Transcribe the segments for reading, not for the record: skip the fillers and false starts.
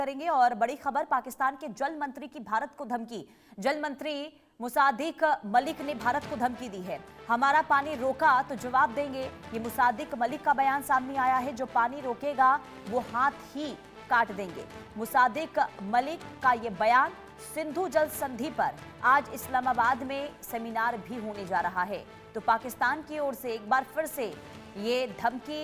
करेंगे। और बड़ी खबर, पाकिस्तान के जल मंत्री की भारत को धमकी। जल मंत्री मुसादिक मलिक ने भारत को धमकी दी है, हमारा पानी रोका तो जवाब देंगे। ये मुसादिक मलिक का बयान सामने आया है, जो पानी रोकेगा वो हाथ ही काट देंगे। मुसादिक मलिक का ये बयान सिंधु जल संधि पर आज इस्लामाबाद में सेमिनार भी होने जा रहा है। तो पाकिस्तान की ओर से एक बार फिर से ये धमकी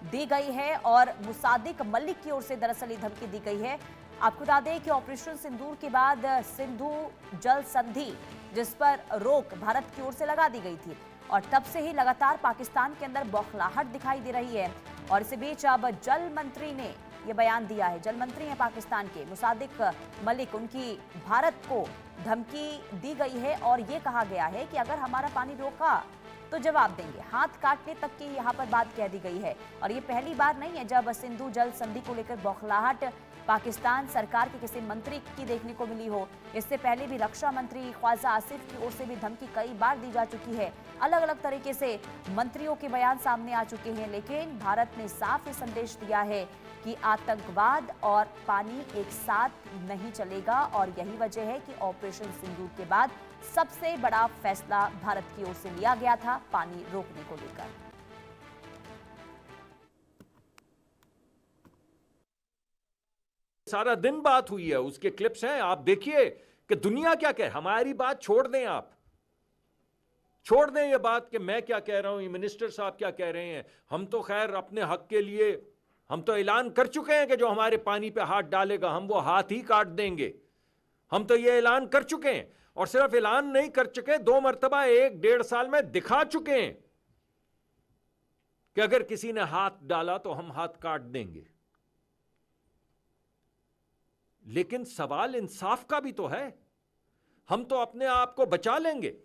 दी गई है और मुसादिक मलिक की ओर से दरअसल ये धमकी दी गई है। आपको बता दें कि ऑपरेशन सिंदूर के बाद सिंधु जल संधि जिस पर रोक भारत की ओर से लगा दी गई थी और तब से ही लगातार पाकिस्तान के अंदर बौखलाहट दिखाई दे रही है। और इसी बीच अब जल मंत्री ने यह बयान दिया है। जल मंत्री हैं पाकिस्तान के मुसादिक मलिक, उनकी भारत को धमकी दी गई है और ये कहा गया है कि अगर हमारा पानी रोका तो जवाब देंगे, हाथ काटने तक की यहाँ पर बात कह दी गई है। और ये पहली बार नहीं है जब सिंधु जल संधि को लेकर बौखलाहट पाकिस्तान सरकार के किसी मंत्री की देखने को मिली हो। इससे पहले भी रक्षा मंत्री ख्वाजा आसिफ की ओर से भी धमकी कई बार दी जा चुकी है। अलग अलग तरीके से मंत्रियों के बयान सामने आ चुके हैं, लेकिन भारत ने साफ ये संदेश दिया है कि आतंकवाद और पानी एक साथ नहीं चलेगा। और यही वजह है कि ऑपरेशन सिंदूर के बाद सबसे बड़ा फैसला भारत की ओर से लिया गया था पानी रोकने को लेकर। सारा दिन बात हुई है, उसके क्लिप्स हैं, आप देखिए कि दुनिया क्या कहे। हमारी बात छोड़ दें, आप छोड़ दें ये बात कि मैं क्या कह रहा हूं, ये मिनिस्टर साहब क्या कह रहे हैं। हम तो खैर अपने हक के लिए हम तो ऐलान कर चुके हैं कि जो हमारे पानी पे हाथ डालेगा हम वो हाथ ही काट देंगे। हम तो ये ऐलान कर चुके हैं और सिर्फ ऐलान नहीं कर चुके, 2 मरतबा 1-1.5 साल में दिखा चुके हैं कि अगर किसी ने हाथ डाला तो हम हाथ काट देंगे। लेकिन सवाल इंसाफ का भी तो है। हम तो अपने आप को बचा लेंगे।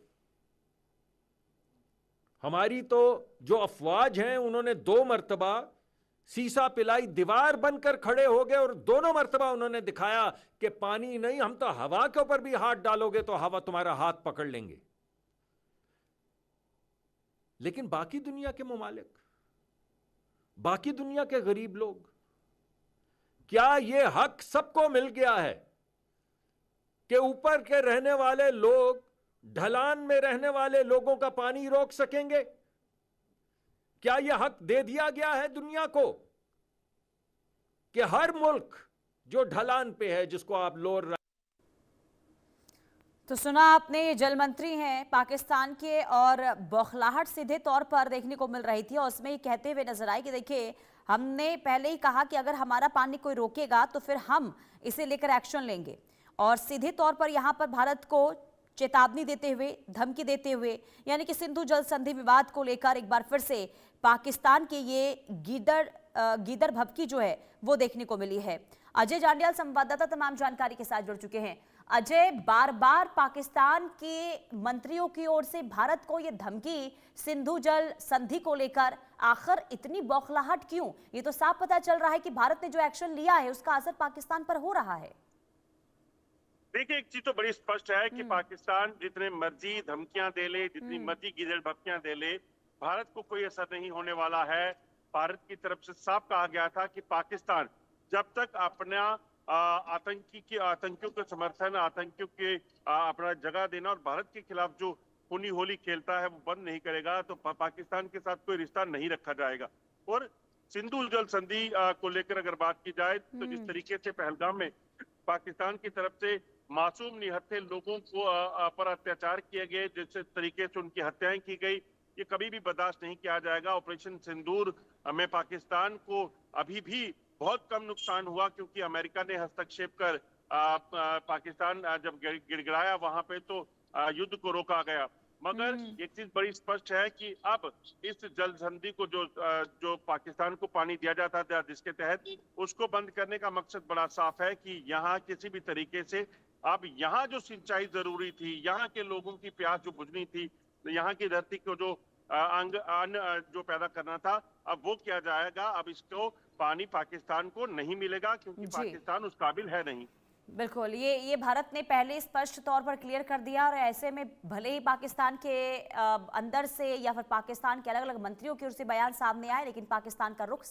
हमारी तो जो अफवाज हैं उन्होंने 2 मरतबा सीसा पिलाई दीवार बनकर खड़े हो गए और दोनों मरतबा उन्होंने दिखाया कि पानी नहीं, हम तो हवा के ऊपर भी हाथ डालोगे तो हवा तुम्हारा हाथ पकड़ लेंगे। लेकिन बाकी दुनिया के मुमालिक, बाकी दुनिया के गरीब लोग, क्या यह हक सबको मिल गया है कि ऊपर के रहने वाले लोग ढलान में रहने वाले लोगों का पानी रोक सकेंगे? क्या यह हक दे दिया गया है दुनिया को कि हर मुल्क जो ढलान पे है, जिसको आप लोअर। तो सुना आपने, ये जल मंत्री हैं पाकिस्तान के और बौखलाहट सीधे तौर पर देखने को मिल रही थी और उसमें ये कहते हुए नजर आए कि देखिए, हमने पहले ही कहा कि अगर हमारा पानी कोई रोकेगा तो फिर हम इसे लेकर एक्शन लेंगे। और सीधे तौर पर यहाँ पर भारत को चेतावनी देते हुए, धमकी देते हुए, यानी कि सिंधु जल संधि विवाद को लेकर एक बार फिर से पाकिस्तान की ये गीदड़ भभकी जो है वो देखने को मिली है। अजय जांडियाल संवाददाता तमाम जानकारी के साथ जुड़ चुके हैं। अजय, बार बार पाकिस्तान के मंत्रियों की ओर से भारत को ये धमकी सिंधु जल संधि को लेकर, आखिर इतनी बौखलाहट क्यों? ये तो साफ पता चल रहा है कि भारत ने जो एक्शन लिया है उसका असर पाकिस्तान पर हो रहा है। देखिए, एक चीज तो बड़ी स्पष्ट है कि पाकिस्तान जितने मर्जी धमकियां दे ले, जितनी मर्जी गिरड़ भपकियां दे ले, भारत को कोई असर नहीं होने वाला है। भारत की तरफ से साफ कहा गया था कि पाकिस्तान जब तक अपना आतंकियों के समर्थन, आतंकियों के अपना जगह देना और भारत के खिलाफ जो खूनी होली खेलता है वो बंद नहीं करेगा, तो पाकिस्तान के साथ कोई रिश्ता नहीं रखा जाएगा। और सिंधु जल संधि को लेकर अगर बात की जाए तो जिस तरीके से पहलगाम में पाकिस्तान की तरफ से मासूम निहत्थे लोगों को पर अत्याचार किए गए, जिस तरीके से उनकी हत्याएं की गई, ये कभी भी बर्दाश्त नहीं किया जाएगा। ऑपरेशन सिंदूर में पाकिस्तान को अभी भी बहुत कम नुकसान हुआ क्योंकि अमेरिका ने हस्तक्षेप कर पाकिस्तान जब गिड़गिड़ाया वहां पे तो युद्ध को रोका गया। मगर एक चीज बड़ी स्पष्ट है कि अब इस जल संधि को जो पाकिस्तान को पानी दिया जाता था जिसके तहत, उसको बंद करने का मकसद बड़ा साफ है कि यहाँ किसी भी तरीके से अब यहाँ जो सिंचाई जरूरी थी, यहाँ के लोगों की प्यास जो बुझनी थी, यहाँ की धरती को जो अन्न जो पैदा करना था, अब वो किया जाएगा। अब इसको पानी पाकिस्तान को नहीं मिलेगा क्योंकि पाकिस्तान उस काबिल है नहीं। बिल्कुल, ये भारत ने पहले स्पष्ट तौर पर क्लियर कर दिया और ऐसे में भले ही पाकिस्तान के अंदर से या फिर पाकिस्तान के अलग अलग मंत्रियों की ओर से बयान सामने आए, लेकिन पाकिस्तान का रुख